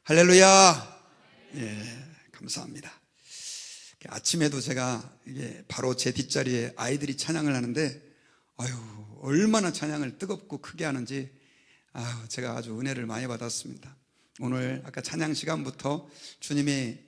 할렐루야. 감사합니다. 아침에도 제가 이게 바로 제 뒷자리에 아이들이 찬양을 하는데, 얼마나 찬양을 뜨겁고 크게 하는지, 제가 아주 은혜를 많이 받았습니다. 오늘 아까 찬양 시간부터 주님이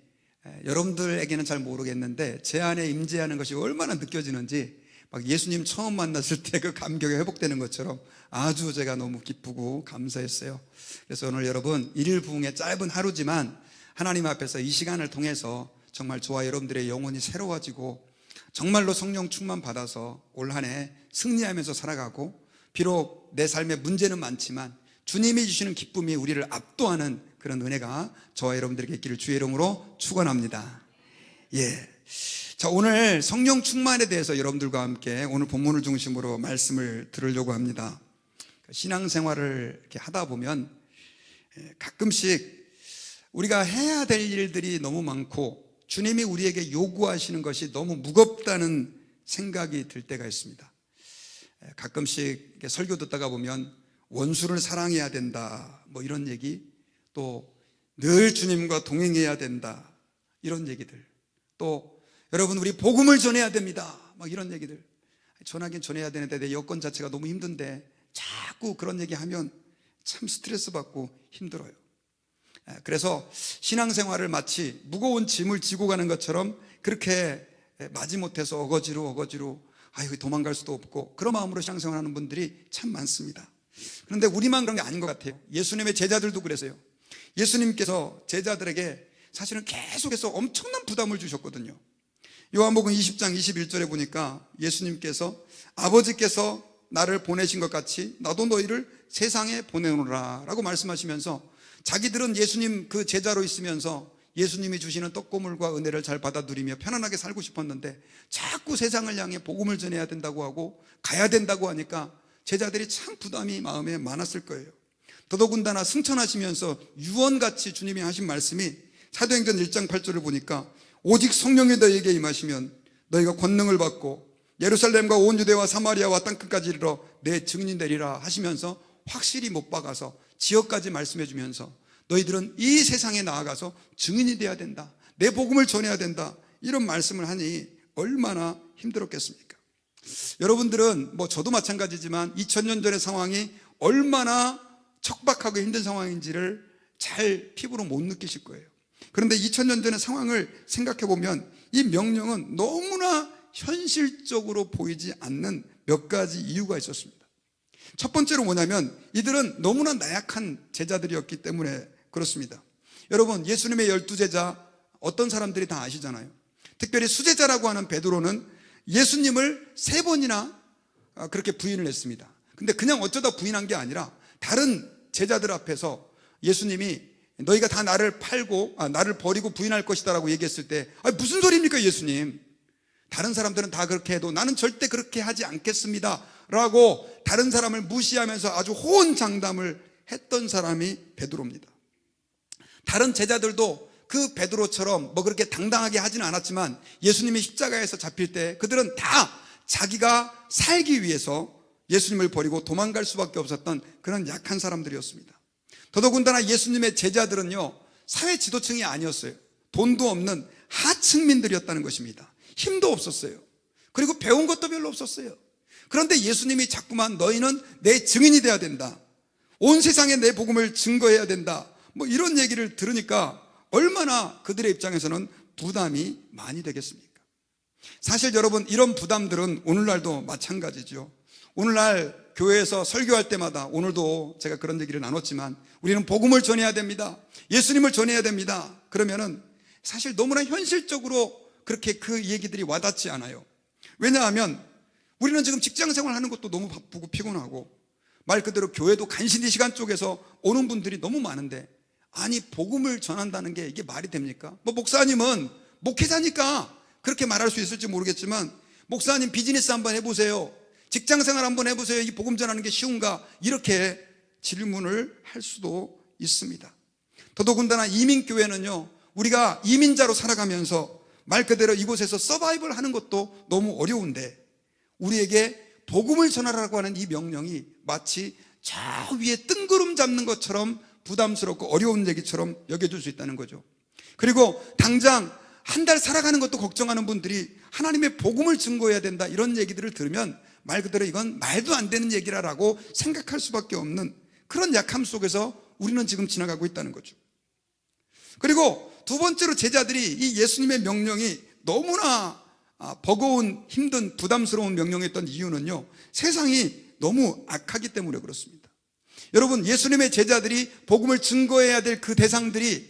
여러분들에게는 잘 모르겠는데 제 안에 임재하는 것이 얼마나 느껴지는지, 막 예수님 처음 만났을 때 그 감격이 회복되는 것처럼 아주 제가 너무 기쁘고 감사했어요. 그래서 오늘 여러분, 일일 부흥의 짧은 하루지만 하나님 앞에서 이 시간을 통해서 정말 저와 여러분들의 영혼이 새로워지고 정말로 성령 충만 받아서 올 한 해 승리하면서 살아가고, 비록 내 삶에 문제는 많지만 주님이 주시는 기쁨이 우리를 압도하는 그런 은혜가 저와 여러분들에게 있기를 주의 이름으로 축원합니다. 자, 오늘 성령 충만에 대해서 여러분들과 함께 오늘 본문을 중심으로 말씀을 들으려고 합니다. 신앙생활을 이렇게 하다 보면 가끔씩 우리가 해야 될 일들이 너무 많고 주님이 우리에게 요구하시는 것이 너무 무겁다는 생각이 들 때가 있습니다. 가끔씩 설교 듣다가 보면 원수를 사랑해야 된다, 뭐 이런 얘기, 또 늘 주님과 동행해야 된다, 이런 얘기들, 또 여러분 우리 복음을 전해야 됩니다, 막 이런 얘기들. 전하긴 전해야 되는데 내 여건 자체가 너무 힘든데 자꾸 그런 얘기하면 참 스트레스 받고 힘들어요. 그래서 신앙생활을 마치 무거운 짐을 지고 가는 것처럼 그렇게 마지못해서 어거지로 도망갈 수도 없고 그런 마음으로 신앙생활하는 분들이 참 많습니다. 그런데 우리만 그런 게 아닌 것 같아요. 예수님의 제자들도 그래서요. 예수님께서 제자들에게 사실은 계속해서 엄청난 부담을 주셨거든요. 요한복음 20장 21절에 보니까 예수님께서 아버지께서 나를 보내신 것 같이 나도 너희를 세상에 보내노라 라고 말씀하시면서, 자기들은 예수님 그 제자로 있으면서 예수님이 주시는 떡고물과 은혜를 잘 받아 누리며 편안하게 살고 싶었는데 자꾸 세상을 향해 복음을 전해야 된다고 하고 가야 된다고 하니까 제자들이 참 부담이 마음에 많았을 거예요. 더더군다나 승천하시면서 유언같이 주님이 하신 말씀이 사도행전 1장 8절을 보니까 오직 성령이 너희에게 임하시면 너희가 권능을 받고 예루살렘과 온 유대와 사마리아와 땅끝까지 이르러 내 증인이 되리라 하시면서 확실히 못 박아서 지역까지 말씀해 주면서 너희들은 이 세상에 나아가서 증인이 돼야 된다, 내 복음을 전해야 된다, 이런 말씀을 하니 얼마나 힘들었겠습니까? 여러분들은 저도 마찬가지지만 2000년 전의 상황이 얼마나 척박하고 힘든 상황인지를 잘 피부로 못 느끼실 거예요. 그런데 2000년 전의 상황을 생각해 보면 이 명령은 너무나 현실적으로 보이지 않는 몇 가지 이유가 있었습니다. 첫 번째로 뭐냐면 이들은 너무나 나약한 제자들이었기 때문에 그렇습니다. 여러분, 예수님의 12제자 어떤 사람들이 다 아시잖아요. 특별히 수제자라고 하는 베드로는 예수님을 3번이나 그렇게 부인을 했습니다. 근데 그냥 어쩌다 부인한 게 아니라 다른 제자들 앞에서 예수님이 너희가 다 나를 버리고 부인할 것이다 라고 얘기했을 때 무슨 소리입니까 예수님, 다른 사람들은 다 그렇게 해도 나는 절대 그렇게 하지 않겠습니다 라고 다른 사람을 무시하면서 아주 호언장담을 했던 사람이 베드로입니다. 다른 제자들도 그 베드로처럼 그렇게 당당하게 하지는 않았지만 예수님이 십자가에서 잡힐 때 그들은 다 자기가 살기 위해서 예수님을 버리고 도망갈 수밖에 없었던 그런 약한 사람들이었습니다. 더더군다나 예수님의 제자들은요, 사회 지도층이 아니었어요. 돈도 없는 하층민들이었다는 것입니다. 힘도 없었어요. 그리고 배운 것도 별로 없었어요. 그런데 예수님이 자꾸만 너희는 내 증인이 돼야 된다, 온 세상에 내 복음을 증거해야 된다, 이런 얘기를 들으니까 얼마나 그들의 입장에서는 부담이 많이 되겠습니까? 사실 여러분, 이런 부담들은 오늘날도 마찬가지죠. 오늘날 교회에서 설교할 때마다, 오늘도 제가 그런 얘기를 나눴지만 우리는 복음을 전해야 됩니다, 예수님을 전해야 됩니다, 그러면은 사실 너무나 현실적으로 그렇게 그 얘기들이 와닿지 않아요. 왜냐하면 우리는 지금 직장생활 하는 것도 너무 바쁘고 피곤하고 말 그대로 교회도 간신히 시간 쪼개서 오는 분들이 너무 많은데, 아니 복음을 전한다는 게 이게 말이 됩니까? 목사님은 목회자니까 그렇게 말할 수 있을지 모르겠지만, 목사님 비즈니스 한번 해보세요, 직장생활 한번 해보세요, 이 복음 전하는 게 쉬운가? 이렇게 질문을 할 수도 있습니다. 더더군다나 이민교회는요, 우리가 이민자로 살아가면서 말 그대로 이곳에서 서바이벌 하는 것도 너무 어려운데 우리에게 복음을 전하라고 하는 이 명령이 마치 저 위에 뜬구름 잡는 것처럼 부담스럽고 어려운 얘기처럼 여겨질 수 있다는 거죠. 그리고 당장 한 달 살아가는 것도 걱정하는 분들이 하나님의 복음을 증거해야 된다, 이런 얘기들을 들으면 말 그대로 이건 말도 안 되는 얘기라고 생각할 수밖에 없는 그런 약함 속에서 우리는 지금 지나가고 있다는 거죠. 그리고 두 번째로 제자들이 이 예수님의 명령이 너무나 버거운, 힘든, 부담스러운 명령이었던 이유는요, 세상이 너무 악하기 때문에 그렇습니다. 여러분, 예수님의 제자들이 복음을 증거해야 될 그 대상들이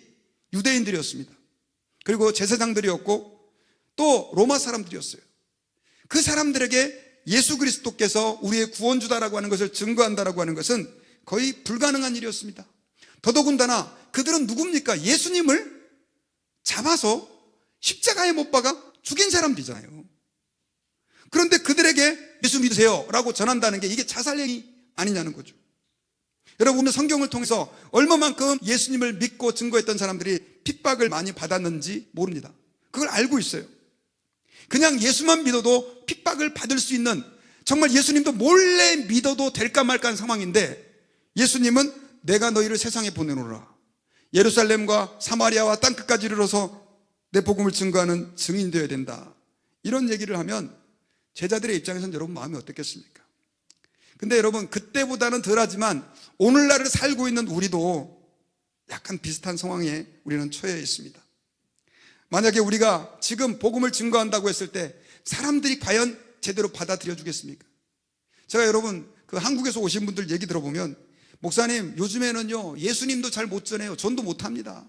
유대인들이었습니다. 그리고 제사장들이었고 또 로마 사람들이었어요. 그 사람들에게 예수 그리스도께서 우리의 구원주다라고 하는 것을 증거한다라고 하는 것은 거의 불가능한 일이었습니다. 더더군다나 그들은 누굽니까? 예수님을 잡아서 십자가에 못 박아 죽인 사람들이잖아요. 그런데 그들에게 예수 믿으세요 라고 전한다는 게 이게 자살행위 아니냐는 거죠. 여러분, 우리는 성경을 통해서 얼마만큼 예수님을 믿고 증거했던 사람들이 핍박을 많이 받았는지 모릅니다. 그걸 알고 있어요. 그냥 예수만 믿어도 핍박을 받을 수 있는, 정말 예수님도 몰래 믿어도 될까 말까 하는 상황인데, 예수님은 내가 너희를 세상에 보내노라, 예루살렘과 사마리아와 땅끝까지 이르러서 내 복음을 증거하는 증인 되어야 된다, 이런 얘기를 하면 제자들의 입장에서는 여러분 마음이 어떻겠습니까? 근데 여러분, 그때보다는 덜하지만 오늘날을 살고 있는 우리도 약간 비슷한 상황에 우리는 처해 있습니다. 만약에 우리가 지금 복음을 증거한다고 했을 때 사람들이 과연 제대로 받아들여 주겠습니까? 제가 여러분, 그 한국에서 오신 분들 얘기 들어보면, 목사님 요즘에는요 예수님도 잘 못 전해요, 전도 못 합니다.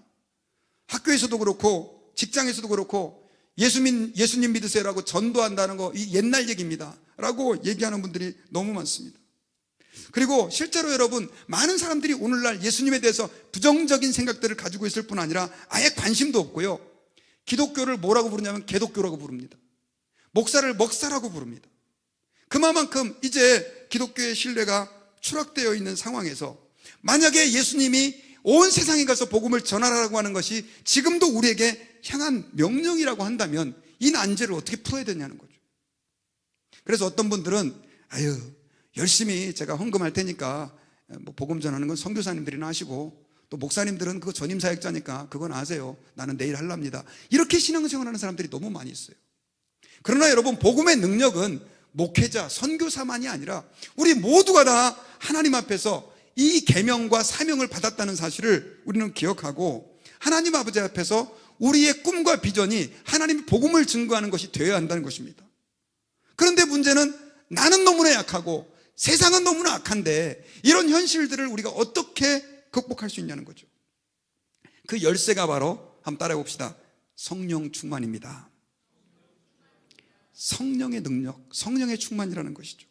학교에서도 그렇고 직장에서도 그렇고 예수님 믿으세요라고 전도한다는 거 이 옛날 얘기입니다 라고 얘기하는 분들이 너무 많습니다. 그리고 실제로 여러분, 많은 사람들이 오늘날 예수님에 대해서 부정적인 생각들을 가지고 있을 뿐 아니라 아예 관심도 없고요, 기독교를 뭐라고 부르냐면 개독교라고 부릅니다. 목사를 먹사라고 부릅니다. 그만큼 이제 기독교의 신뢰가 추락되어 있는 상황에서 만약에 예수님이 온 세상에 가서 복음을 전하라고 하는 것이 지금도 우리에게 향한 명령이라고 한다면 이 난제를 어떻게 풀어야 되냐는 거죠. 그래서 어떤 분들은 아유, 열심히 제가 헌금할 테니까 뭐 복음 전하는 건 선교사님들이나 하시고, 또 목사님들은 그거 전임사역자니까 그건 아세요, 나는 내일 하랍니다, 이렇게 신앙생활하는 사람들이 너무 많이 있어요. 그러나 여러분, 복음의 능력은 목회자, 선교사만이 아니라 우리 모두가 다 하나님 앞에서 이 계명과 사명을 받았다는 사실을 우리는 기억하고, 하나님 아버지 앞에서 우리의 꿈과 비전이 하나님의 복음을 증거하는 것이 되어야 한다는 것입니다. 그런데 문제는 나는 너무나 약하고 세상은 너무나 악한데 이런 현실들을 우리가 어떻게 극복할 수 있냐는 거죠. 그 열쇠가 바로, 한번 따라해 봅시다, 성령 충만입니다. 성령의 능력, 성령의 충만이라는 것이죠.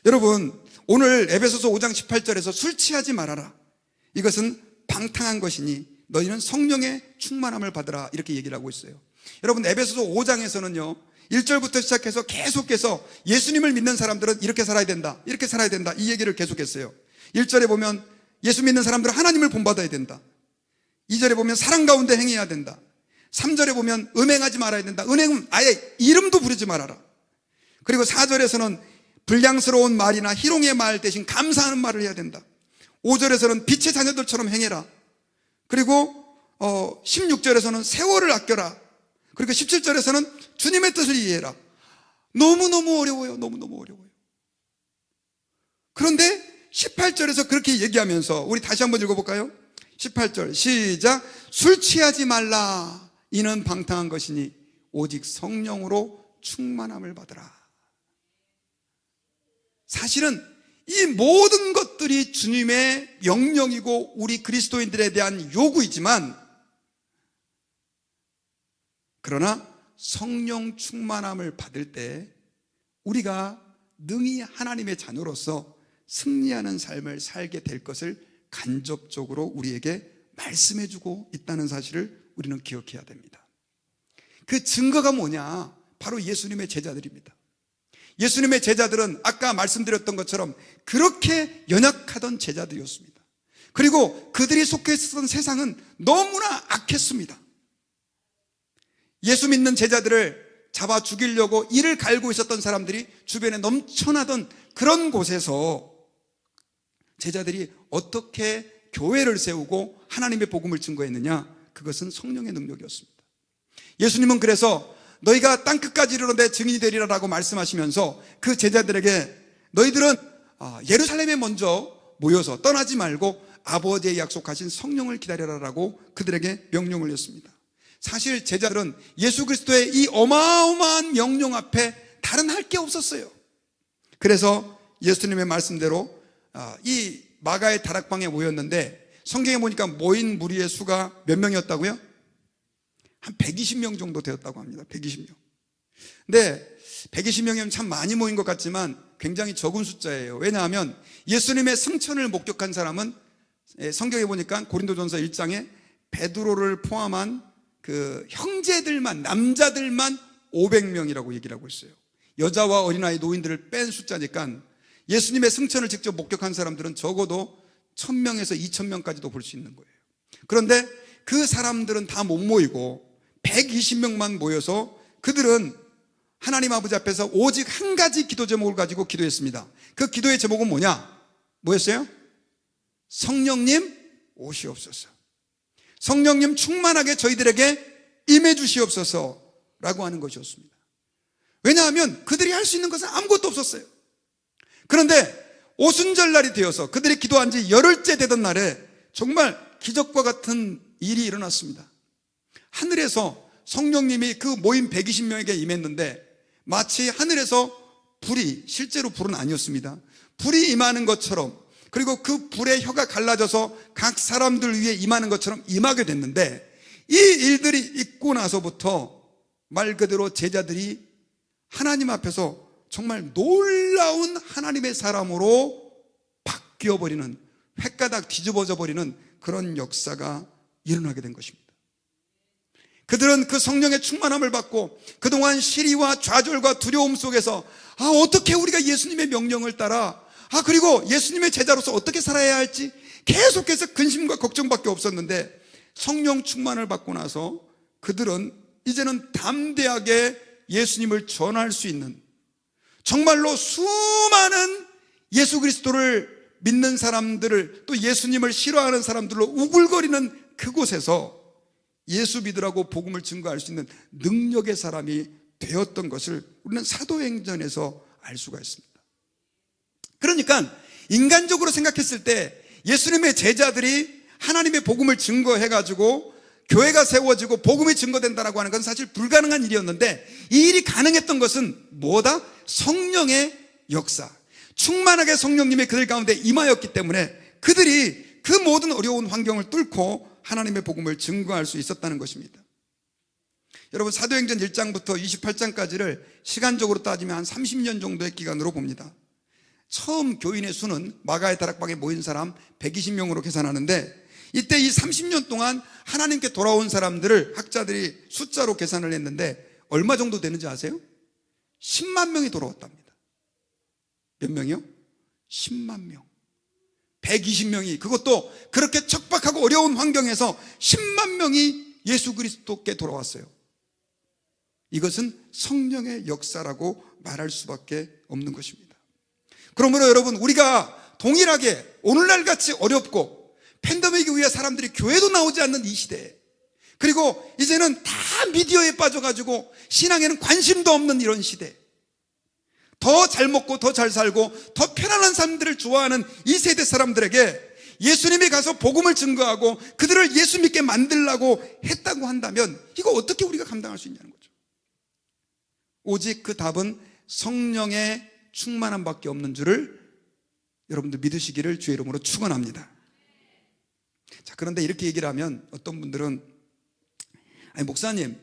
여러분, 오늘 에베소서 5장 18절에서 술 취하지 말아라, 이것은 방탕한 것이니 너희는 성령의 충만함을 받으라, 이렇게 얘기를 하고 있어요. 여러분, 에베소서 5장에서는요 1절부터 시작해서 계속해서 예수님을 믿는 사람들은 이렇게 살아야 된다, 이렇게 살아야 된다, 이 얘기를 계속했어요. 1절에 보면 예수 믿는 사람들은 하나님을 본받아야 된다. 2절에 보면 사랑 가운데 행해야 된다. 3절에 보면 음행하지 말아야 된다. 은행은 아예 이름도 부르지 말아라. 그리고 4절에서는 불량스러운 말이나 희롱의 말 대신 감사하는 말을 해야 된다. 5절에서는 빛의 자녀들처럼 행해라. 그리고 16절에서는 세월을 아껴라. 그리고 17절에서는 주님의 뜻을 이해해라. 너무너무 어려워요. 너무너무 어려워요. 그런데 18절에서 그렇게 얘기하면서 우리 다시 한번 읽어볼까요? 18절 시작. 술 취하지 말라, 이는 방탕한 것이니 오직 성령으로 충만함을 받으라. 사실은 이 모든 것들이 주님의 명령이고 우리 그리스도인들에 대한 요구이지만, 그러나 성령 충만함을 받을 때 우리가 능히 하나님의 자녀로서 승리하는 삶을 살게 될 것을 간접적으로 우리에게 말씀해주고 있다는 사실을 우리는 기억해야 됩니다. 그 증거가 뭐냐? 바로 예수님의 제자들입니다. 예수님의 제자들은 아까 말씀드렸던 것처럼 그렇게 연약하던 제자들이었습니다. 그리고 그들이 속해 있었던 세상은 너무나 악했습니다. 예수 믿는 제자들을 잡아 죽이려고 이를 갈고 있었던 사람들이 주변에 넘쳐나던 그런 곳에서 제자들이 어떻게 교회를 세우고 하나님의 복음을 증거했느냐? 그것은 성령의 능력이었습니다. 예수님은 그래서 너희가 땅끝까지 이르러 내 증인이 되리라라고 말씀하시면서 그 제자들에게 너희들은 예루살렘에 먼저 모여서 떠나지 말고 아버지의 약속하신 성령을 기다려라라고 그들에게 명령을 했습니다. 사실 제자들은 예수 그리스도의 이 어마어마한 명령 앞에 다른 할 게 없었어요. 그래서 예수님의 말씀대로 이 마가의 다락방에 모였는데, 성경에 보니까 모인 무리의 수가 몇 명이었다고요? 한 120명 정도 되었다고 합니다. 120명. 근데 120명이면 참 많이 모인 것 같지만 굉장히 적은 숫자예요. 왜냐하면 예수님의 승천을 목격한 사람은 성경에 보니까 고린도전서 1장에 베드로를 포함한 그 형제들만, 남자들만 500명이라고 얘기를 하고 있어요. 여자와 어린아이, 노인들을 뺀 숫자니까 예수님의 승천을 직접 목격한 사람들은 적어도 1000명에서 2000명까지도 볼 수 있는 거예요. 그런데 그 사람들은 다 못 모이고 120명만 모여서 그들은 하나님 아버지 앞에서 오직 한 가지 기도 제목을 가지고 기도했습니다. 그 기도의 제목은 뭐였어요? 성령님 오시옵소서. 성령님 충만하게 저희들에게 임해 주시옵소서라고 하는 것이었습니다. 왜냐하면 그들이 할 수 있는 것은 아무것도 없었어요. 그런데 오순절날이 되어서 그들이 기도한 지 열흘째 되던 날에 정말 기적과 같은 일이 일어났습니다. 하늘에서 성령님이 그 모임 120명에게 임했는데 마치 하늘에서 불이, 실제로 불은 아니었습니다, 불이 임하는 것처럼, 그리고 그 불의 혀가 갈라져서 각 사람들 위에 임하는 것처럼 임하게 됐는데, 이 일들이 있고 나서부터 말 그대로 제자들이 하나님 앞에서 정말 놀라운 하나님의 사람으로 바뀌어버리는, 획가닥 뒤집어져 버리는 그런 역사가 일어나게 된 것입니다. 그들은 그 성령의 충만함을 받고 그동안 시리와 좌절과 두려움 속에서 어떻게 우리가 예수님의 명령을 따라, 그리고 예수님의 제자로서 어떻게 살아야 할지 계속해서 근심과 걱정밖에 없었는데, 성령 충만을 받고 나서 그들은 이제는 담대하게 예수님을 전할 수 있는, 정말로 수많은 예수 그리스도를 믿는 사람들을, 또 예수님을 싫어하는 사람들로 우글거리는 그곳에서 예수 믿으라고 복음을 증거할 수 있는 능력의 사람이 되었던 것을 우리는 사도행전에서 알 수가 있습니다. 그러니까 인간적으로 생각했을 때 예수님의 제자들이 하나님의 복음을 증거해가지고 교회가 세워지고 복음이 증거된다라고 하는 건 사실 불가능한 일이었는데, 이 일이 가능했던 것은 뭐다? 성령의 역사, 충만하게 성령님이 그들 가운데 임하였기 때문에 그들이 그 모든 어려운 환경을 뚫고 하나님의 복음을 증거할 수 있었다는 것입니다. 여러분, 사도행전 1장부터 28장까지를 시간적으로 따지면 한 30년 정도의 기간으로 봅니다. 처음 교인의 수는 마가의 다락방에 모인 사람 120명으로 계산하는데, 이때 이 30년 동안 하나님께 돌아온 사람들을 학자들이 숫자로 계산을 했는데 얼마 정도 되는지 아세요? 10만 명이 돌아왔답니다. 몇 명이요? 10만 명. 120명이, 그것도 그렇게 척박하고 어려운 환경에서 10만 명이 예수 그리스도께 돌아왔어요. 이것은 성령의 역사라고 말할 수밖에 없는 것입니다. 그러므로 여러분, 우리가 동일하게 오늘날 같이 어렵고 팬데믹에 의해 사람들이 교회도 나오지 않는 이 시대에, 그리고 이제는 다 미디어에 빠져가지고 신앙에는 관심도 없는 이런 시대, 더 잘 먹고 더 잘 살고 더 편안한 삶들을 좋아하는 이 세대 사람들에게 예수님이 가서 복음을 증거하고 그들을 예수 믿게 만들려고 했다고 한다면 이거 어떻게 우리가 감당할 수 있냐는 거죠. 오직 그 답은 성령의 충만함밖에 없는 줄을 여러분들 믿으시기를 주의 이름으로 축원합니다. 자, 그런데 이렇게 얘기를 하면 어떤 분들은, 아니 목사님,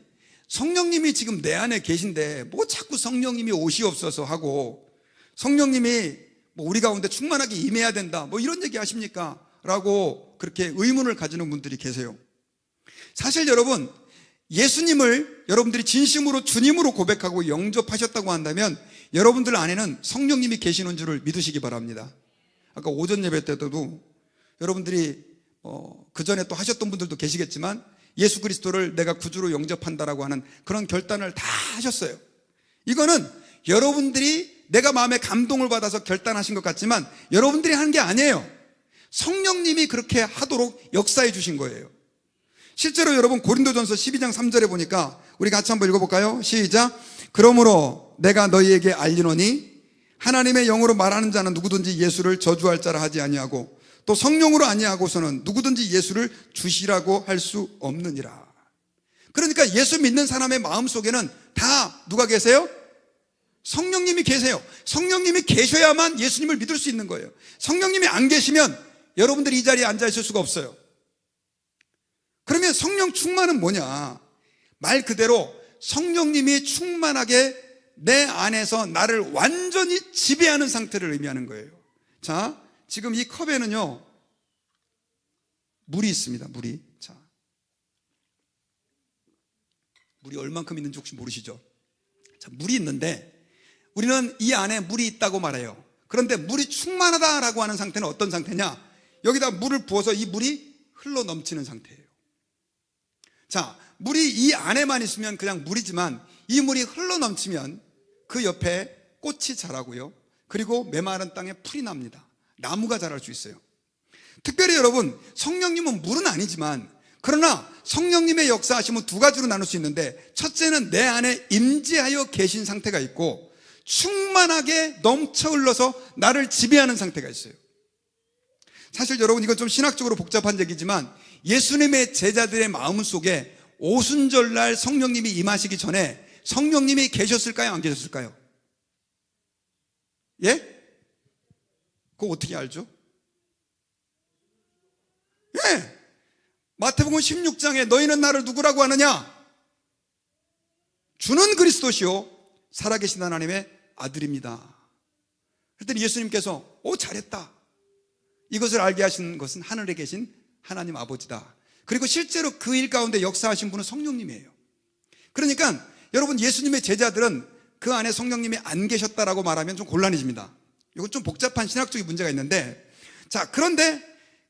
성령님이 지금 내 안에 계신데 뭐 자꾸 성령님이 오시옵소서 하고 성령님이 뭐 우리 가운데 충만하게 임해야 된다 뭐 이런 얘기 하십니까? 라고 그렇게 의문을 가지는 분들이 계세요. 사실 여러분, 예수님을 여러분들이 진심으로 주님으로 고백하고 영접하셨다고 한다면 여러분들 안에는 성령님이 계시는 줄을 믿으시기 바랍니다. 아까 오전 예배 때도 여러분들이 그 전에 또 하셨던 분들도 계시겠지만 예수 그리스도를 내가 구주로 영접한다라고 하는 그런 결단을 다 하셨어요. 이거는 여러분들이 내가 마음에 감동을 받아서 결단하신 것 같지만 여러분들이 하는 게 아니에요. 성령님이 그렇게 하도록 역사해 주신 거예요. 실제로 여러분 고린도전서 12장 3절에 보니까 우리 같이 한번 읽어볼까요? 시작. 그러므로 내가 너희에게 알리노니 하나님의 영으로 말하는 자는 누구든지 예수를 저주할 자라 하지 아니하고 또 성령으로 아니하고서는 누구든지 예수를 주시라고 할 수 없느니라. 그러니까 예수 믿는 사람의 마음속에는 다 누가 계세요? 성령님이 계세요. 성령님이 계셔야만 예수님을 믿을 수 있는 거예요. 성령님이 안 계시면 여러분들이 이 자리에 앉아 있을 수가 없어요. 그러면 성령 충만은 뭐냐? 말 그대로 성령님이 충만하게 내 안에서 나를 완전히 지배하는 상태를 의미하는 거예요. 자, 지금 이 컵에는요 물이 있습니다. 물이. 자, 물이 얼만큼 있는지 혹시 모르시죠? 자, 물이 있는데 우리는 이 안에 물이 있다고 말해요. 그런데 물이 충만하다라고 하는 상태는 어떤 상태냐? 여기다 물을 부어서 이 물이 흘러 넘치는 상태예요. 자, 물이 이 안에만 있으면 그냥 물이지만 이 물이 흘러 넘치면 그 옆에 꽃이 자라고요. 그리고 메마른 땅에 풀이 납니다. 나무가 자랄 수 있어요. 특별히 여러분, 성령님은 물은 아니지만 그러나 성령님의 역사하심은 두 가지로 나눌 수 있는데, 첫째는 내 안에 임재하여 계신 상태가 있고 충만하게 넘쳐 흘러서 나를 지배하는 상태가 있어요. 사실 여러분, 이건 좀 신학적으로 복잡한 얘기지만 예수님의 제자들의 마음 속에 오순절날 성령님이 임하시기 전에 성령님이 계셨을까요? 안 계셨을까요? 예? 그거 어떻게 알죠? 예! 마태복음 16장에 너희는 나를 누구라고 하느냐? 주는 그리스도시요 살아계신 하나님의 아들입니다. 그랬더니 예수님께서 잘했다. 이것을 알게 하신 것은 하늘에 계신 하나님 아버지다. 그리고 실제로 그 일 가운데 역사하신 분은 성령님이에요. 그러니까 여러분, 예수님의 제자들은 그 안에 성령님이 안 계셨다라고 말하면 좀 곤란해집니다. 이건 좀 복잡한 신학적인 문제가 있는데, 자, 그런데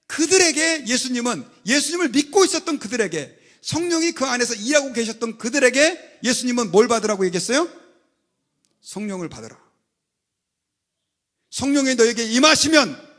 그들에게 예수님을 믿고 있었던 그들에게, 성령이 그 안에서 일하고 계셨던 그들에게 예수님은 뭘 받으라고 얘기했어요? 성령을 받으라. 성령이 너에게 임하시면,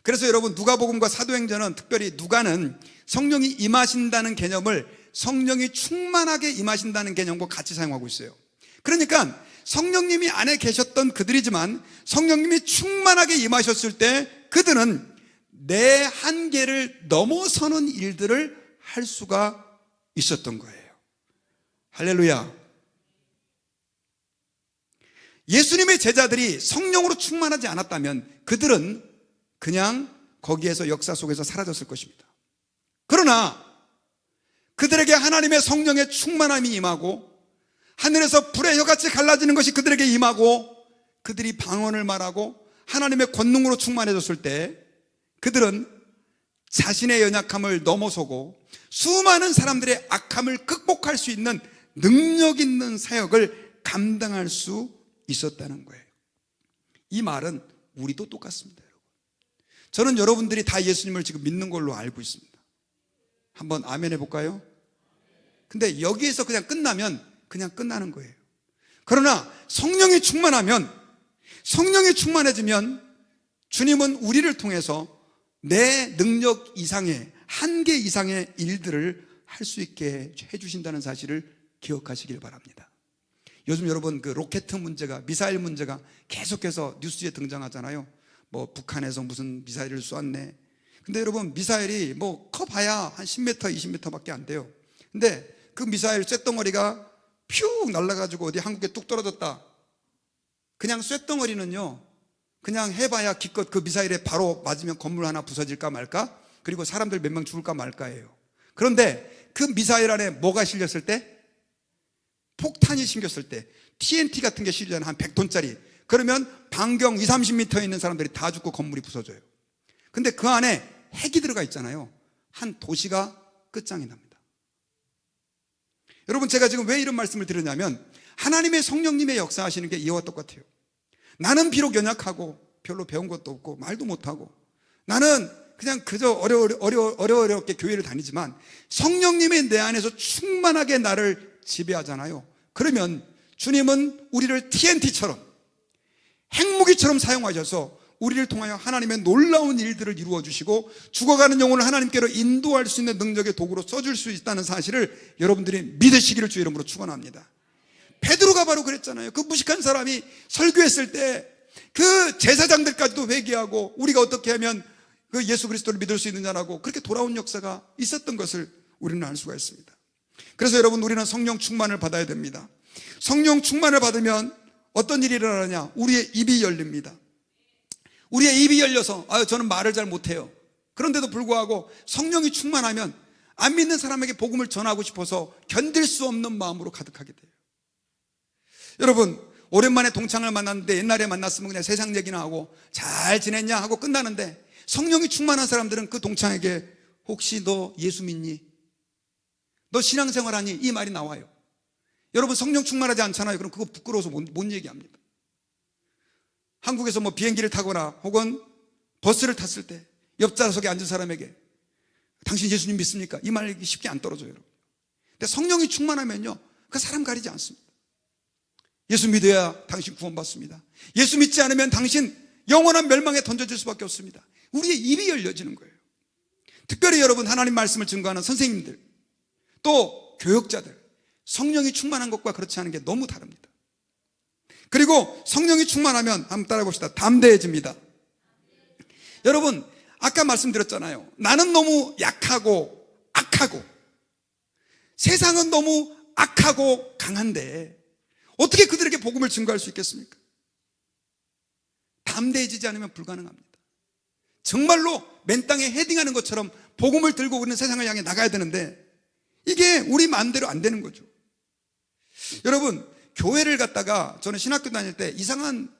그래서 여러분 누가복음과 사도행전은, 특별히 누가는 성령이 임하신다는 개념을 성령이 충만하게 임하신다는 개념과 같이 사용하고 있어요. 그러니까 성령님이 안에 계셨던 그들이지만 성령님이 충만하게 임하셨을 때 그들은 내 한계를 넘어서는 일들을 할 수가 있었던 거예요. 할렐루야. 예수님의 제자들이 성령으로 충만하지 않았다면 그들은 그냥 거기에서 역사 속에서 사라졌을 것입니다. 그러나 그들에게 하나님의 성령의 충만함이 임하고 하늘에서 불의 혀같이 갈라지는 것이 그들에게 임하고 그들이 방언을 말하고 하나님의 권능으로 충만해졌을 때 그들은 자신의 연약함을 넘어서고 수많은 사람들의 악함을 극복할 수 있는 능력 있는 사역을 감당할 수 있었다는 거예요. 이 말은 우리도 똑같습니다. 여러분, 저는 여러분들이 다 예수님을 지금 믿는 걸로 알고 있습니다. 한번 아멘 해볼까요? 근데 여기에서 그냥 끝나면 그냥 끝나는 거예요. 그러나 성령이 충만하면, 성령이 충만해지면 주님은 우리를 통해서 내 능력 이상의, 한계 이상의 일들을 할 수 있게 해주신다는 사실을 기억하시길 바랍니다. 요즘 여러분 그 로켓 문제가, 미사일 문제가 계속해서 뉴스에 등장하잖아요. 뭐 북한에서 무슨 미사일을 쏘았네. 근데 여러분, 미사일이 뭐 커봐야 한 10m, 20m 밖에 안 돼요. 근데 그 미사일 쇳덩어리가 퓨 날아가지고 어디 한국에 뚝 떨어졌다. 그냥 쇳덩어리는요, 그냥 해봐야 기껏 그 미사일에 바로 맞으면 건물 하나 부서질까 말까, 그리고 사람들 몇 명 죽을까 말까예요. 그런데 그 미사일 안에 뭐가 실렸을 때? 폭탄이 실렸을 때, TNT 같은 게 실리잖아요. 한 100톤짜리. 그러면 반경 20, 30m에 있는 사람들이 다 죽고 건물이 부서져요. 근데 그 안에 핵이 들어가 있잖아요. 한 도시가 끝장이 납니다. 여러분, 제가 지금 왜 이런 말씀을 드리냐면 하나님의 성령님의 역사하시는 게 이와 똑같아요. 나는 비록 연약하고 별로 배운 것도 없고 말도 못하고 나는 그냥 그저 어렵게 교회를 다니지만 성령님이 내 안에서 충만하게 나를 지배하잖아요. 그러면 주님은 우리를 TNT처럼, 핵무기처럼 사용하셔서 우리를 통하여 하나님의 놀라운 일들을 이루어 주시고 죽어가는 영혼을 하나님께로 인도할 수 있는 능력의 도구로 써줄 수 있다는 사실을 여러분들이 믿으시기를 주 이름으로 축원합니다. 베드로가 바로 그랬잖아요. 그 무식한 사람이 설교했을 때 그 제사장들까지도 회개하고 우리가 어떻게 하면 그 예수 그리스도를 믿을 수 있느냐라고 그렇게 돌아온 역사가 있었던 것을 우리는 알 수가 있습니다. 그래서 여러분, 우리는 성령 충만을 받아야 됩니다. 성령 충만을 받으면 어떤 일이 일어나냐? 우리의 입이 열립니다. 우리의 입이 열려서 저는 말을 잘 못해요. 그런데도 불구하고 성령이 충만하면 안 믿는 사람에게 복음을 전하고 싶어서 견딜 수 없는 마음으로 가득하게 돼요. 여러분, 오랜만에 동창을 만났는데 옛날에 만났으면 그냥 세상 얘기나 하고 잘 지냈냐 하고 끝나는데, 성령이 충만한 사람들은 그 동창에게 혹시 너 예수 믿니? 너 신앙생활하니? 이 말이 나와요. 여러분, 성령 충만하지 않잖아요. 그럼 그거 부끄러워서 못 얘기합니다. 한국에서 뭐 비행기를 타거나 혹은 버스를 탔을 때 옆좌석에 앉은 사람에게 당신 예수님 믿습니까? 이 말이 쉽게 안 떨어져요, 여러분. 근데 성령이 충만하면요, 그 사람 가리지 않습니다. 예수 믿어야 당신 구원받습니다. 예수 믿지 않으면 당신 영원한 멸망에 던져질 수밖에 없습니다. 우리의 입이 열려지는 거예요. 특별히 여러분, 하나님 말씀을 증거하는 선생님들, 또 교역자들, 성령이 충만한 것과 그렇지 않은 게 너무 다릅니다. 그리고 성령이 충만하면 한번 따라해 봅시다. 담대해집니다. 여러분, 아까 말씀드렸잖아요. 나는 너무 약하고 악하고 세상은 너무 악하고 강한데 어떻게 그들에게 복음을 증거할 수 있겠습니까? 담대해지지 않으면 불가능합니다. 정말로 맨 땅에 헤딩하는 것처럼 복음을 들고 우리는 세상을 향해 나가야 되는데 이게 우리 마음대로 안 되는 거죠. 여러분, 교회를 갔다가 저는 신학교 다닐 때 이상한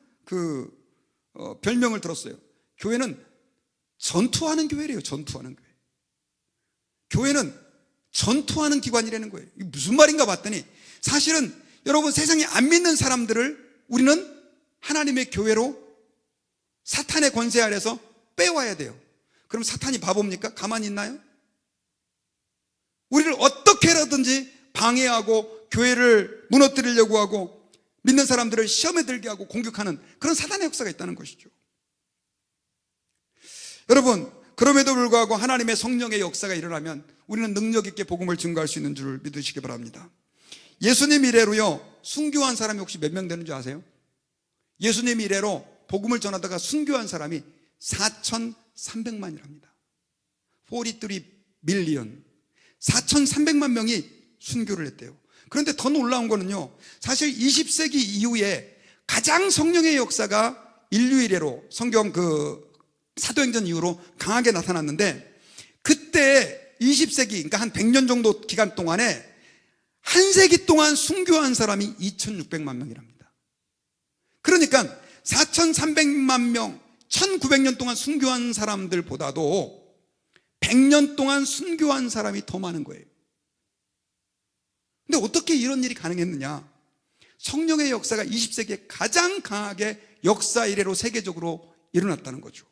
별명을 들었어요. 교회는 전투하는 교회래요. 전투하는 교회. 교회는 전투하는 기관이라는 거예요. 이게 무슨 말인가 봤더니 사실은 여러분, 세상에 안 믿는 사람들을 우리는 하나님의 교회로 사탄의 권세 아래서 빼와야 돼요. 그럼 사탄이 바보입니까? 가만히 있나요? 우리를 어떻게라든지 방해하고 교회를 무너뜨리려고 하고 믿는 사람들을 시험에 들게 하고 공격하는 그런 사탄의 역사가 있다는 것이죠. 여러분, 그럼에도 불구하고 하나님의 성령의 역사가 일어나면 우리는 능력 있게 복음을 증거할 수 있는 줄 믿으시기 바랍니다. 예수님 이래로요, 순교한 사람이 혹시 몇 명 되는 줄 아세요? 예수님 이래로 복음을 전하다가 순교한 사람이 4,300만이랍니다. 43 밀리언, 4,300만 명이 순교를 했대요. 그런데 더 놀라운 거는요, 사실 20세기 이후에 가장 성령의 역사가 인류 이래로 성경 사도행전 이후로 강하게 나타났는데, 그때 20세기, 그러니까 한 100년 정도 기간 동안에 한 세기 동안 순교한 사람이 2,600만 명이랍니다. 그러니까 4,300만 명, 1,900년 동안 순교한 사람들보다도 100년 동안 순교한 사람이 더 많은 거예요. 근데 어떻게 이런 일이 가능했느냐? 성령의 역사가 20세기에 가장 강하게 역사 이래로 세계적으로 일어났다는 거죠.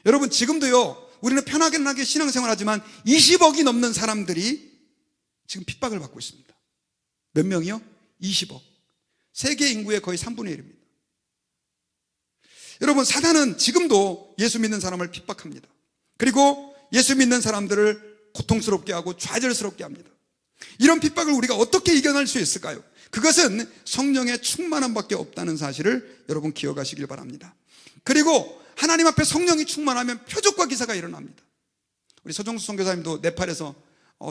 여러분, 지금도요, 우리는 편하게 신앙생활하지만 20억이 넘는 사람들이 지금 핍박을 받고 있습니다. 몇 명이요? 20억. 세계 인구의 거의 3분의 1입니다. 여러분, 사단은 지금도 예수 믿는 사람을 핍박합니다. 그리고 예수 믿는 사람들을 고통스럽게 하고 좌절스럽게 합니다. 이런 핍박을 우리가 어떻게 이겨낼 수 있을까요? 그것은 성령의 충만함밖에 없다는 사실을 여러분 기억하시길 바랍니다. 그리고 하나님 앞에 성령이 충만하면 표적과 기사가 일어납니다. 우리 서정수 선교사님도 네팔에서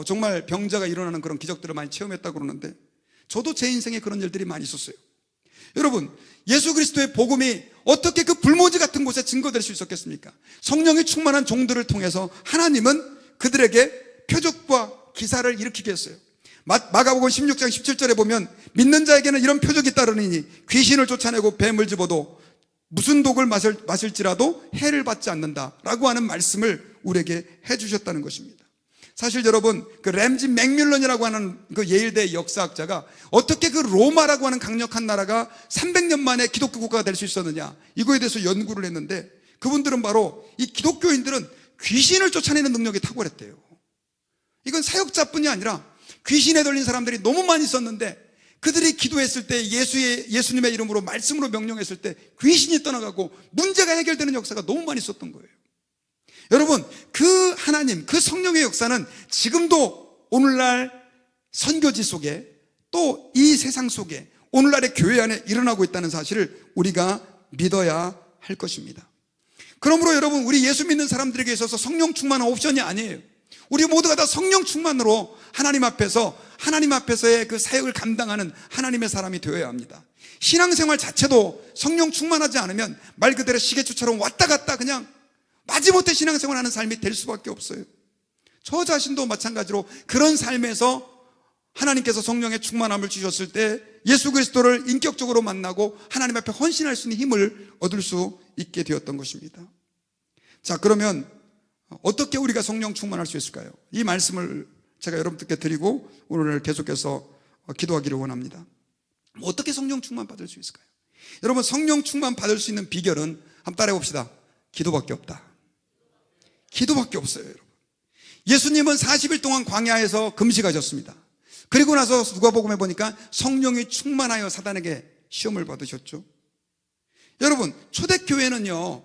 정말 병자가 일어나는 그런 기적들을 많이 체험했다고 그러는데, 저도 제 인생에 그런 일들이 많이 있었어요. 여러분, 예수 그리스도의 복음이 어떻게 그 불모지 같은 곳에 증거될 수 있었겠습니까? 성령이 충만한 종들을 통해서 하나님은 그들에게 표적과 기사를 일으키게 했어요. 마가복음 16장 17절에 보면 믿는 자에게는 이런 표적이 따르니 귀신을 쫓아내고 뱀을 집어도 무슨 독을 마실지라도 해를 받지 않는다라고 하는 말씀을 우리에게 해주셨다는 것입니다. 사실 여러분, 그 램지 맥밀런이라고 하는 그 예일대 역사학자가 어떻게 그 로마라고 하는 강력한 나라가 300년 만에 기독교 국가가 될 수 있었느냐, 이거에 대해서 연구를 했는데, 그분들은 바로 이 기독교인들은 귀신을 쫓아내는 능력이 탁월했대요. 이건 사역자뿐이 아니라 귀신에 들린 사람들이 너무 많이 있었는데 그들이 기도했을 때 예수님의 이름으로 말씀으로 명령했을 때 귀신이 떠나가고 문제가 해결되는 역사가 너무 많이 있었던 거예요. 여러분, 그 하나님, 그 성령의 역사는 지금도 오늘날 선교지 속에 또 이 세상 속에 오늘날의 교회 안에 일어나고 있다는 사실을 우리가 믿어야 할 것입니다. 그러므로 여러분, 우리 예수 믿는 사람들에게 있어서 성령 충만은 옵션이 아니에요. 우리 모두가 다 성령 충만으로 하나님 앞에서의 그 사역을 감당하는 하나님의 사람이 되어야 합니다. 신앙생활 자체도 성령 충만하지 않으면 말 그대로 시계추처럼 왔다 갔다 그냥 마지못해 신앙생활하는 삶이 될 수밖에 없어요. 저 자신도 마찬가지로 그런 삶에서 하나님께서 성령의 충만함을 주셨을 때 예수 그리스도를 인격적으로 만나고 하나님 앞에 헌신할 수 있는 힘을 얻을 수 있게 되었던 것입니다. 자, 그러면 어떻게 우리가 성령 충만할 수 있을까요? 이 말씀을 제가 여러분들께 드리고 오늘 계속해서 기도하기를 원합니다. 어떻게 성령 충만 받을 수 있을까요? 여러분, 성령 충만 받을 수 있는 비결은 한번 따라해 봅시다. 기도밖에 없다. 기도밖에 없어요, 여러분. 예수님은 40일 동안 광야에서 금식하셨습니다. 그리고 나서 누가복음에 보니까 성령이 충만하여 사단에게 시험을 받으셨죠. 여러분, 초대교회는요,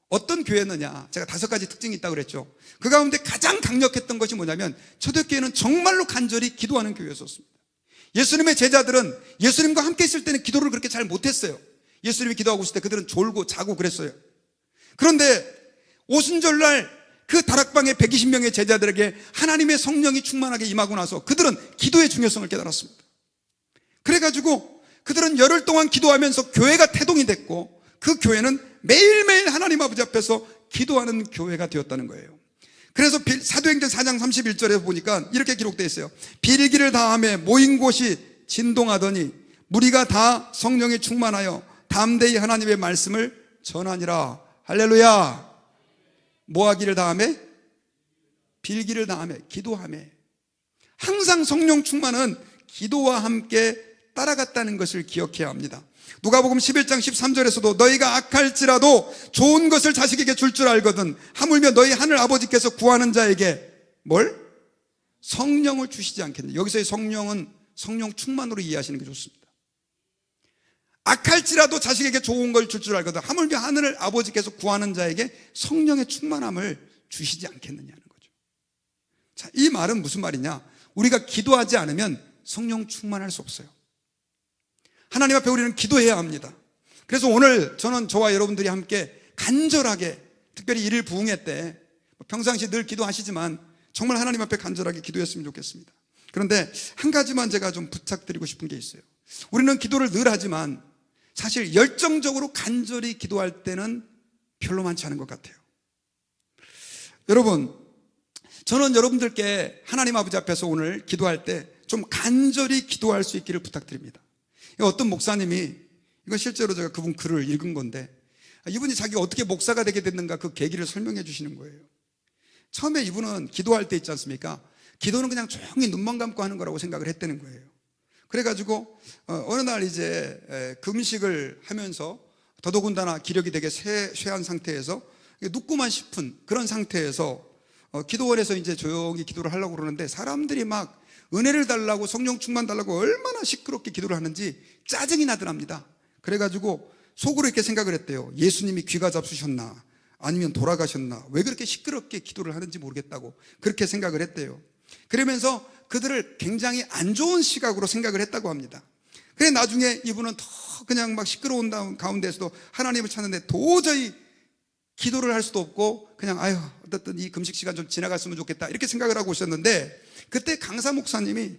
어떤 교회느냐, 제가 5가지 특징이 있다고 그랬죠. 그 가운데 가장 강력했던 것이 뭐냐면 초대교회는 정말로 간절히 기도하는 교회였습니다. 예수님의 제자들은 예수님과 함께 있을 때는 기도를 그렇게 잘 못했어요. 예수님이 기도하고 있을 때 그들은 졸고 자고 그랬어요. 그런데 오순절날 그 다락방의 120명의 제자들에게 하나님의 성령이 충만하게 임하고 나서 그들은 기도의 중요성을 깨달았습니다. 그래가지고 그들은 열흘 동안 기도하면서 교회가 태동이 됐고 그 교회는 매일매일 하나님 아버지 앞에서 기도하는 교회가 되었다는 거예요. 그래서 사도행전 4장 31절에 보니까 이렇게 기록되어 있어요. 빌기를 다하며 모인 곳이 진동하더니 무리가 다 성령이 충만하여 담대히 하나님의 말씀을 전하니라. 할렐루야. 뭐 하기를 다하며? 빌기를 다하며, 기도하며. 항상 성령 충만은 기도와 함께 따라갔다는 것을 기억해야 합니다. 누가복음 11장 13절에서도 너희가 악할지라도 좋은 것을 자식에게 줄 줄 알거든 하물며 너희 하늘 아버지께서 구하는 자에게 뭘? 성령을 주시지 않겠느냐. 여기서의 성령은 성령 충만으로 이해하시는 게 좋습니다. 악할지라도 자식에게 좋은 걸 줄 줄 알거든 하물며 하늘 아버지께서 구하는 자에게 성령의 충만함을 주시지 않겠느냐는 거죠. 자, 이 말은 무슨 말이냐? 우리가 기도하지 않으면 성령 충만할 수 없어요. 하나님 앞에 우리는 기도해야 합니다. 그래서 오늘 저는 저와 여러분들이 함께 간절하게, 특별히 일일 부흥회 때 평상시 늘 기도하시지만 정말 하나님 앞에 간절하게 기도했으면 좋겠습니다. 그런데 한 가지만 제가 좀 부탁드리고 싶은 게 있어요. 우리는 기도를 늘 하지만 사실 열정적으로 간절히 기도할 때는 별로 많지 않은 것 같아요. 여러분, 저는 여러분들께 하나님 아버지 앞에서 오늘 기도할 때 좀 간절히 기도할 수 있기를 부탁드립니다. 어떤 목사님이, 이건 실제로 제가 그분 글을 읽은 건데, 이분이 자기가 어떻게 목사가 되게 됐는가 그 계기를 설명해 주시는 거예요. 처음에 이분은 기도할 때 있지 않습니까? 기도는 그냥 조용히 눈만 감고 하는 거라고 생각을 했다는 거예요. 그래가지고 어느 날 이제 금식을 하면서 더더군다나 기력이 되게 쇠한 상태에서 눕고만 싶은 그런 상태에서 기도원에서 이제 조용히 기도를 하려고 그러는데 사람들이 막 은혜를 달라고 성령 충만 달라고 얼마나 시끄럽게 기도를 하는지 짜증이 나더랍니다. 그래가지고 속으로 이렇게 생각을 했대요. 예수님이 귀가 잡수셨나 아니면 돌아가셨나 왜 그렇게 시끄럽게 기도를 하는지 모르겠다고 그렇게 생각을 했대요. 그러면서 그들을 굉장히 안 좋은 시각으로 생각을 했다고 합니다. 그래 나중에 이분은 더 그냥 막 시끄러운 가운데서도 하나님을 찾는데 도저히 기도를 할 수도 없고 그냥 아유 어쨌든 이 금식 시간 좀 지나갔으면 좋겠다 이렇게 생각을 하고 오셨는데 그때 강사 목사님이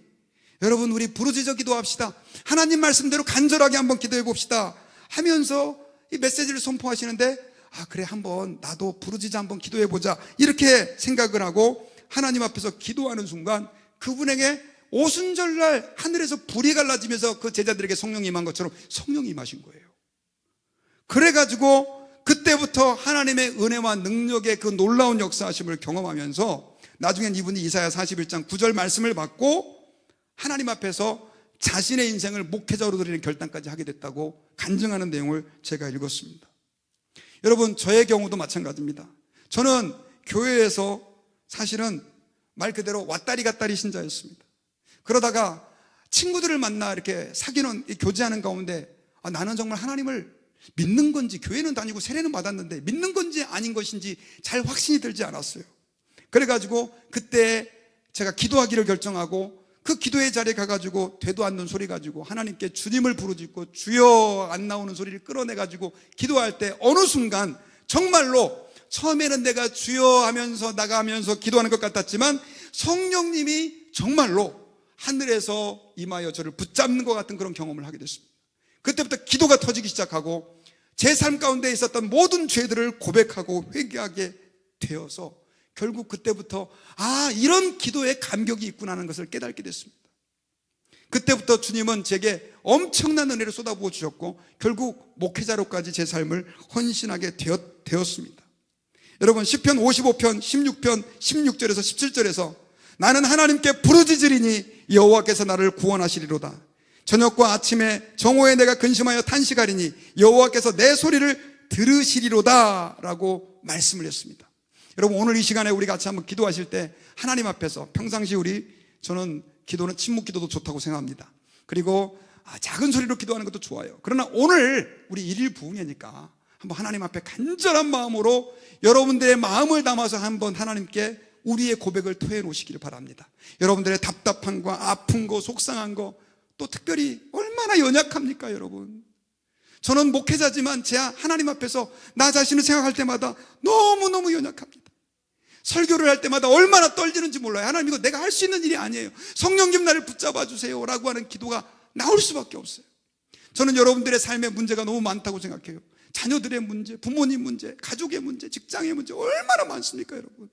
여러분 우리 부르짖어 기도합시다. 하나님 말씀대로 간절하게 한번 기도해 봅시다 하면서 이 메시지를 선포하시는데 아 그래 한번 나도 부르짖어 한번 기도해 보자 이렇게 생각을 하고 하나님 앞에서 기도하는 순간 그분에게 오순절날 하늘에서 불이 갈라지면서 그 제자들에게 성령이 임한 것처럼 성령이 임하신 거예요. 그래가지고 그때부터 하나님의 은혜와 능력의 그 놀라운 역사하심을 경험하면서 나중엔 이분이 이사야 41장 9절 말씀을 받고 하나님 앞에서 자신의 인생을 목회자로 드리는 결단까지 하게 됐다고 간증하는 내용을 제가 읽었습니다. 여러분 저의 경우도 마찬가지입니다. 저는 교회에서 사실은 말 그대로 왔다리 갔다리 신자였습니다. 그러다가 친구들을 만나 이렇게 사귀는, 교제하는 가운데 나는 정말 하나님을 믿는 건지, 교회는 다니고 세례는 받았는데 믿는 건지 아닌 것인지 잘 확신이 들지 않았어요. 그래가지고 그때 제가 기도하기를 결정하고 그 기도의 자리에 가가지고 되도 않는 소리 가지고 하나님께 주님을 부르짖고 주여 안 나오는 소리를 끌어내가지고 기도할 때 어느 순간 정말로 처음에는 내가 주여 하면서 나가면서 기도하는 것 같았지만 성령님이 정말로 하늘에서 임하여 저를 붙잡는 것 같은 그런 경험을 하게 됐습니다. 그때부터 기도가 터지기 시작하고 제 삶 가운데 있었던 모든 죄들을 고백하고 회개하게 되어서 결국 그때부터 이런 기도에 감격이 있구나 하는 것을 깨닫게 됐습니다. 그때부터 주님은 제게 엄청난 은혜를 쏟아부어 주셨고 결국 목회자로까지 제 삶을 헌신하게 되었습니다. 여러분, 시편 55편 16편 16절에서 17절에서 나는 하나님께 부르짖으리니 여호와께서 나를 구원하시리로다. 저녁과 아침에 정오에 내가 근심하여 탄식하리니 여호와께서 내 소리를 들으시리로다 라고 말씀을 했습니다. 여러분, 오늘 이 시간에 우리 같이 한번 기도하실 때 하나님 앞에서 평상시 저는 기도는 침묵 기도도 좋다고 생각합니다. 그리고 작은 소리로 기도하는 것도 좋아요. 그러나 오늘 우리 일일 부흥회니까 한번 하나님 앞에 간절한 마음으로 여러분들의 마음을 담아서 한번 하나님께 우리의 고백을 토해 놓으시기를 바랍니다. 여러분들의 답답한 거, 아픈 거, 속상한 거, 또 특별히 얼마나 연약합니까, 여러분? 저는 목회자지만 하나님 앞에서 나 자신을 생각할 때마다 너무너무 연약합니다. 설교를 할 때마다 얼마나 떨리는지 몰라요. 하나님, 이거 내가 할 수 있는 일이 아니에요. 성령님 나를 붙잡아 주세요 라고 하는 기도가 나올 수밖에 없어요. 저는 여러분들의 삶의 문제가 너무 많다고 생각해요. 자녀들의 문제, 부모님 문제, 가족의 문제, 직장의 문제 얼마나 많습니까, 여러분?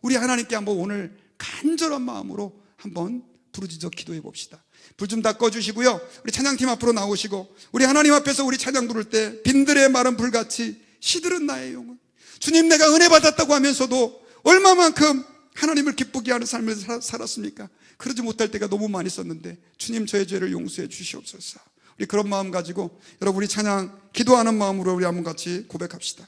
우리 하나님께 한번 오늘 간절한 마음으로 한번 부르짖어 기도해 봅시다. 불 좀 다 꺼주시고요, 우리 찬양팀 앞으로 나오시고 우리 하나님 앞에서 우리 찬양 부를 때 빈들의 마른 불같이 시들은 나의 영혼, 주님, 내가 은혜 받았다고 하면서도 얼마만큼 하나님을 기쁘게 하는 삶을 살았습니까? 그러지 못할 때가 너무 많이 있었는데 주님, 저의 죄를 용서해 주시옵소서. 우리 그런 마음 가지고 여러분, 우리 찬양 기도하는 마음으로 우리 한번 같이 고백합시다.